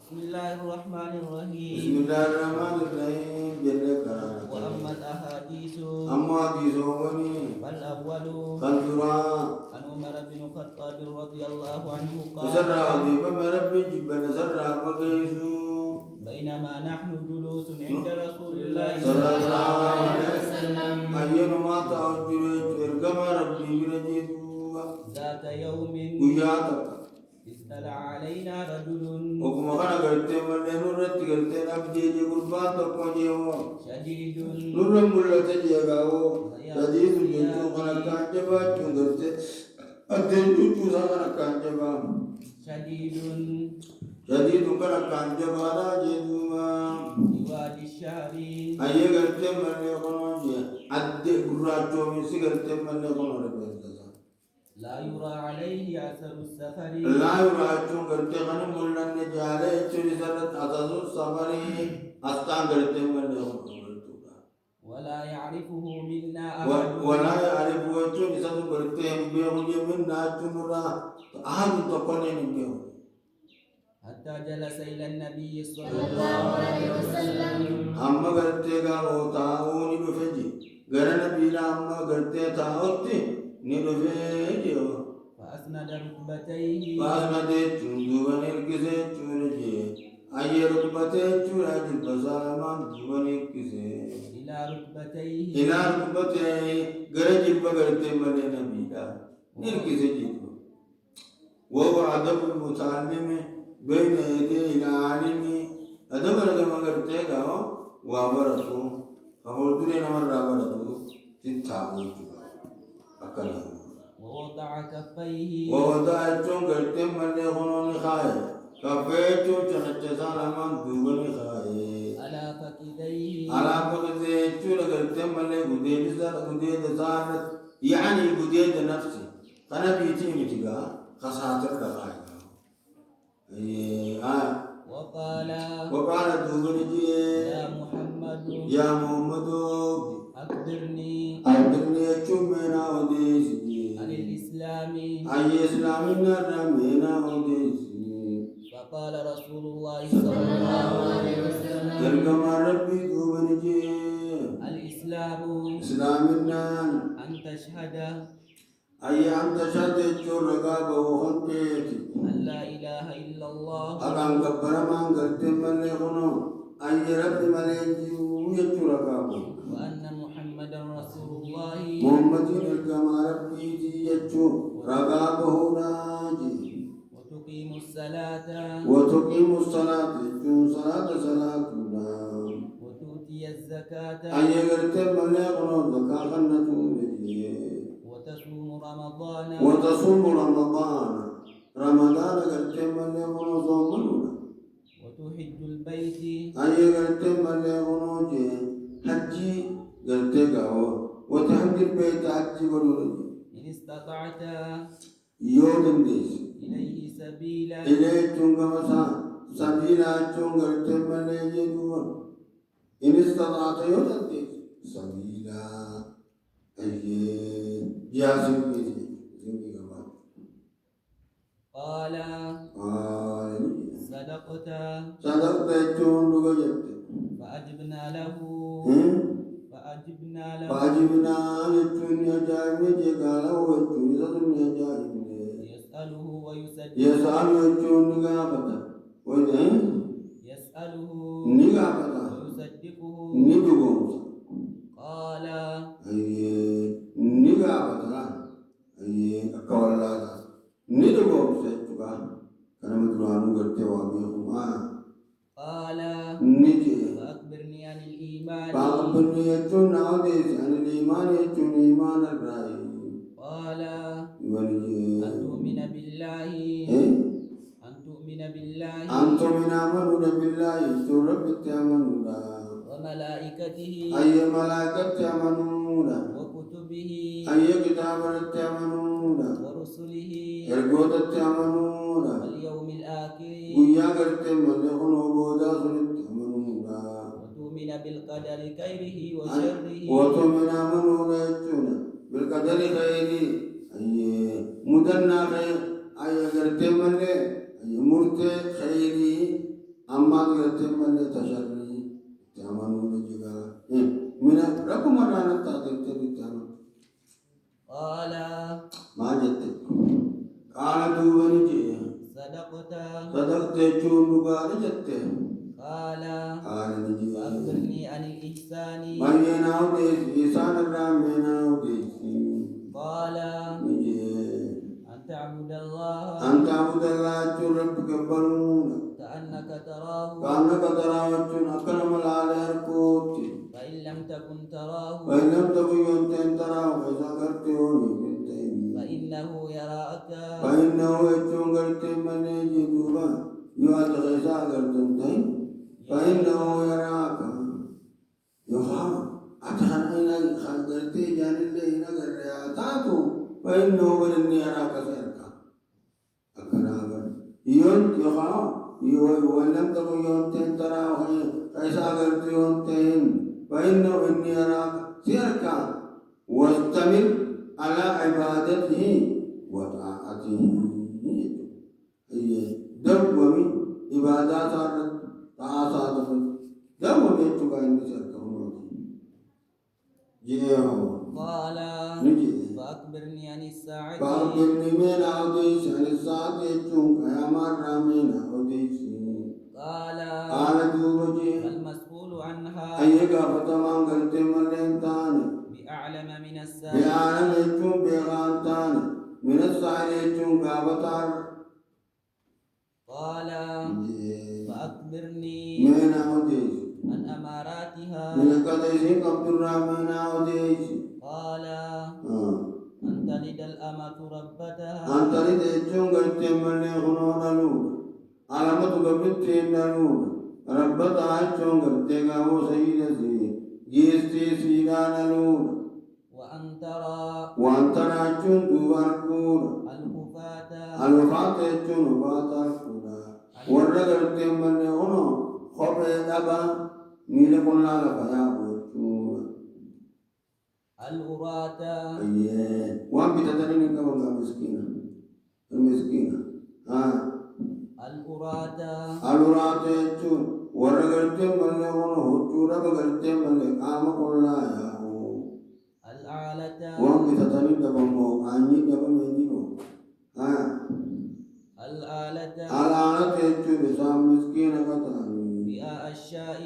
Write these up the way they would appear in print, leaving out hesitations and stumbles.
بسم الله الرحمن الرحيم. بسم الله الرحمن الرحيم. جل كرامة. وأما الأحاديث أما حديثوني فالأول خندرا عن عمر بن الخطاب رضي الله عنه نسر قال: عظيم من ربي جب نسر مقيسو بينما نحن جلوس عند رسول الله صلى الله عليه وسلم أينما تعجل إرقم ربي برجيتوا ذات يوم قياتك استلع علينا رجل وكما كان قلتين من نورت قلتين أبجيجي قربان تقوجيو شديد نورم بلا تجيغاو شديد جنتو كان كانجبا چونغرتين أدين جوجو ساكنا كانجبا شديد شديد كان كانجبا را جيدوما بوادي الشهر أيه قلتين من يقولون أدي قراتو ميسي قلتين من يقولون ربي لا يرى عليه أثر السفر لا يرى چون کرتے غنم ملن نے جالے چوری سرت اتذو سفری استان کرتے من ولا يعرفه منا أحد ولا يعرف چون سد کرتے ہم بے ہو من نا چنورا اہم تو کونے نہیں بے ہو حتى جلس إلى النبي صلى الله عليه وسلم ہم کرتے گا ہوتا اونی بفجی گر نبی ہم کرتے تھا ہوتی نی بفجی فأسند ركبتيه فأسند چندوبن الکسے چونجے آئیے رکبتے چورا جل بسامان دوبن الکسے إلى ركبتيه إلى ركبتے گرج بگرتے من نبی کا الکسے جیتو وهو عدب المتعلم بين يدي العالم عدب رقم کرتے گا وابرتو فہردنے نمر رابرتو تتھاو چکا اکلا ووضع كفيه ووضع چون کرتے من خنون خائے کفے چون چنچسان امان دوبن خائے على فخذيه على فقدے چون کرتے من گدید سارت يعني گدید نفسي قنا بیتی متگا خساتر لغائے وقال دوبن جی يا يا محمد محمد أخبرني أخبرني چومنا ودیسی عن الإسلام أي إسلام نرمينا وديسي فقال رسول الله صلى الله عليه وسلم تركما ربي دوبنجي الإسلام إسلامنا أن تشهد أي أن تشهد الشرقاء وخلقيت أن لا إله إلا الله أكام كبر من قلت من لغنو أي رب مليكي ويشرقاء وأن محمدا رسول الله محمد تركما ربي يشو رقابه راجي وتقيم الصلاة وتقيم الصلاة يشو صلاة صلاتنا وتؤتي الزكاة أي قلت من لغنو زكاة خنتوني وتصوم رمضان وتصوم رمضان رمضان قلت من لغنو صومنا وتحج البيت أي قلت من لغنو حجي قلت قهو وتحج البيت حجي ولولي إن استطعت يوم ديس إليه سبيلا إليه تنقمسا سبيلا قلت من لغنو إن استطعت يوم ديس سبيلا أي ياسم بيسي قال صدقت صدقت يجون لغجت فأجبنا له فأجبنا فأجبنا يجون يجايب جيقالا ويجون يسألون يجايب يسأله ويصدق يسأل يجون نغابتا يسأله نغابتا ويصدقه نبغون قال نغابتا أكوالا نبغون سيتوكا كان مدلوانو قرتي وابيهما قال نجي فأخبرني عن الإيمان فأخبرني يجون نعوديس عن الإيمان يجون إيمان الرأي قال ونجي أن تؤمن بالله أن تؤمن بالله أنتم من آمنون بالله سورة بتأمنون وملائكته أي ملائكة تأمنون وكتبه أي كتاب تأمنون ورسله إرجوت تأمنون واليوم الآخر ويا قرتم من يكون عبودا تأمنون وتؤمن بالقدر خيره وشره وتؤمن آمنون يجون بالقدر خيره أي مدنا خير أي قرتم من أي مرت خيره أما قلتم من تشري تأمنون جيغا من رب مرانا تاتي تبتام قال ما جت قال دوبني جي صدقت چون بغار جت قال نجي أخبرني عن الإحسان ما يناو دي إحسان الرام يناو دي قال نجي أن تعبد الله ربك برمون كأنك تراه چون أكرم العالي الكوت فإن لم تكن تراه ينتين تراه فإذا قرتوني فإنه يراك فإنه يجون قرتين من يجدوبا يواتغيسا قرتين فإنه يراك يخاف أتحن إنا قرتين جان اللي إنا قرتاتو فإنه قرني يراك سيركا أكنا يخاف ولم تكن ينتين تراه فإذا قرتين فإنه إني أراك سيركا واستمر على عبادته وطاعته هي دومي عبادات طاعات دومي يتوقع إني سيركا قال نجي فأخبرني عن الساعة فأخبرني من أوديس عن الساعة يتوقع يا مرة من أوديس قال دوبجي المسؤول عنها أيها فتمان قلت ملين بأعلم من السائل بأعلم يتون بغانتان من السائل يتون قابطار قال فأخبرني من أوديس عن أماراتها من قديسين عبد الرحمن أوديس قال أن تلد الأمة ربتها أنت لد يتون قلت ملين خنون لون علامة قبلتين لون ربتها يتون قلت قابو سيدتي جيستي سيدان لون وأن ترى جن دواركون الوفاة جن وفاة كونا ورقر تيمن هنا خبر دبا ميلكون لا لفيا بوتون الأراة أيه وان بتترين كمان المسكينة الأراة جن ورقر تيمن هنا هجورا بقر تيمن قام كلها يا وان بتترين دبمو أني دبمينيو الآلة يجوا بسام مسكينة كتاني رئاء الشاء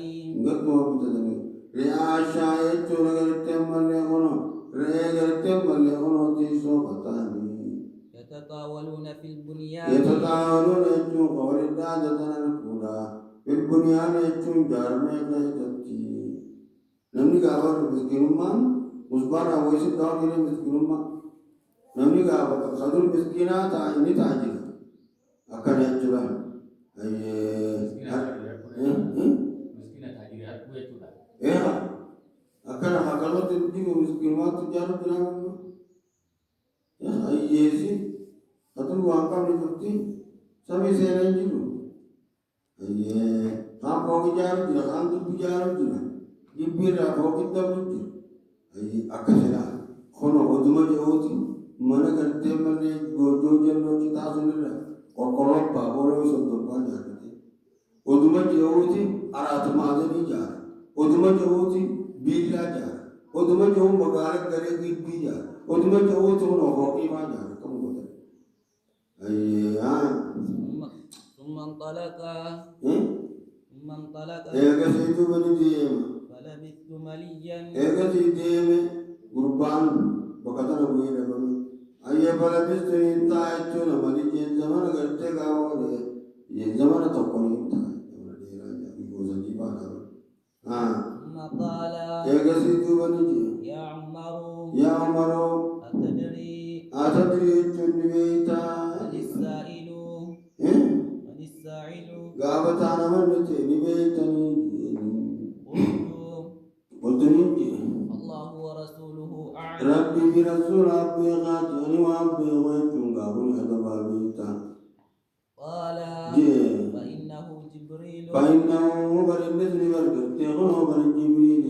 قطوة بتترين رئاء الشاء يجوا لغرتين مليغنو تيسو كتاني يتطاولون في البنيان يجوا قول الدادة نركونا في البنيان يجوا جارمي كيتتي نمني قابل مسكينمان उसबारा वैसे दाव गिरे मिस्किनुं मा नमनी का खदुल मिस्किना था इन्हीं ताजी अकड़ चुरा ये मिस्किना ताजी यार कुए चुरा ये अकड़ हकलो तिंदी को मिस्किनुं तो जानो बिना ये सी खदुल वांका में करती सभी से नहीं जिलो ये काम होगी जानो जिला काम तो जानो जिला ये भी रखो कितना बुझ akasela kono oduma jawti mana garte mane gojo jello kita sunira korpa bolo sondo panya kete oduma jawti arat madani jar oduma jawti bila jar oduma jaw magarak gare bi jar oduma jawti no hoki ma jar kamu bote ayya ثم انطلق ega setu bani diye فلبثت مليا ega diye gurbaan bakatana buira bani ayya falabistu inta achuna mali je zaman garte gaawale ye zaman tokkoni inta dera ya goza jibana ثم قال ega setu bani يا عمر أتدري chunniveita من السائل gabatana manne niveitani قلت الله ورسوله أعلم ربي برسول أبي غاتني وأبي غيتونغا بني أدبابيتا قال فإنه جبريل برنسني بركتغنو برجبريل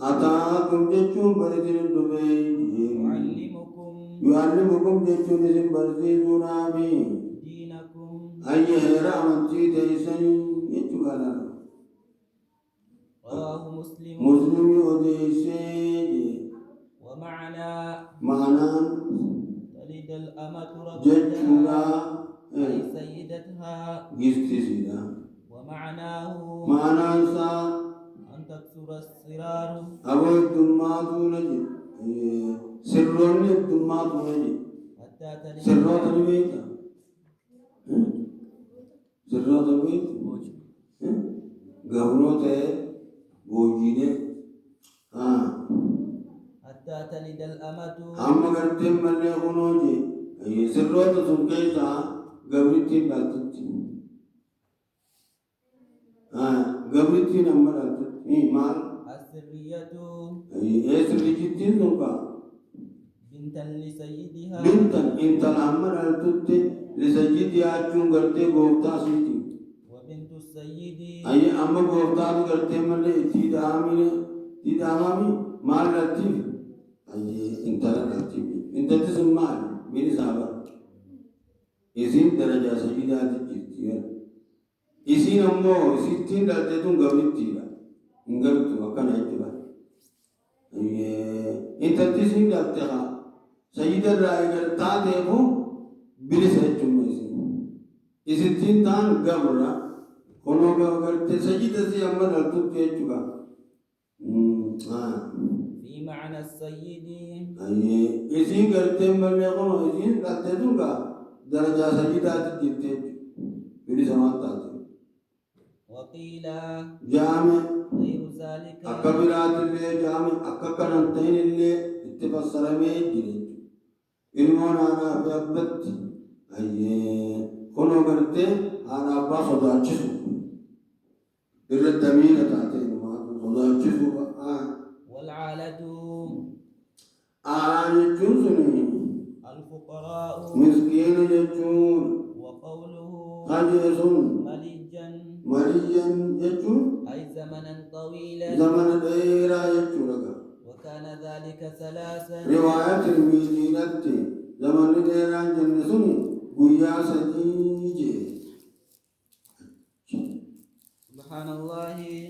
أتاكم جتشون برسل الدبي يعلمكم جتشون اسم برسل نابي دينكم أي هيرا أمتي تيسن يجوانا رواه مسلم. مسلم يوديسي ومعنى تلد الأمة جتنا ربتها أي سيدتها. جستسيدا ومعناه معنى أن تكثر السرار. أبو الدمات نجي سرون الدمات نجي حتى تلد سرات البيت سرات البيت غبروت بوجينه حتى تلد الأمة. أما قدم من يخونوجي سرات سنكيتا غبرتي باتتي غبرتي نمبر أتتي مال السرية سريتي نوكا بنتا لسيدها. بنتا انت الأمر أتتي لسيدها أجون غرتي غوفتا سيتي. وبنت السيد أي أما غوفتا غرتي من تيد آمامي مال لطيف أي انت لطيف انت تسمع ميري صاحبا إذن درجة سيدها تجيتي إذن أمو إذن لطيتون غبرتي غبرتو أكنا يجبا انت تسمع لطيها سيد الرائع تادهو بلسجم إذن تان غبرا كونو غبرت سيد سي أمر لطيتي يجبا في معنى السيد. إذن غرتي من يقولون إذن لطيتون درجة سيدها تجيتي بلسمان تادهو. وقيل جامع غير ذلك. أكبرات اللي جامع أككرنتين اللي اتفسر ميجري إلمون أنا بيبت أي كونو قرتي أنا أبا صداچسو الردمين تاتين ما صداچسو والعالة جنسني الفقراء مسكين جتون وقوله خجيسون مريا جتون أي زمنا طويلا. زمن ديرا جتون وكان ذلك ثلاثا. رواية الميزينة زمن ديرا جنسوني قيا سجيجي. سبحان الله.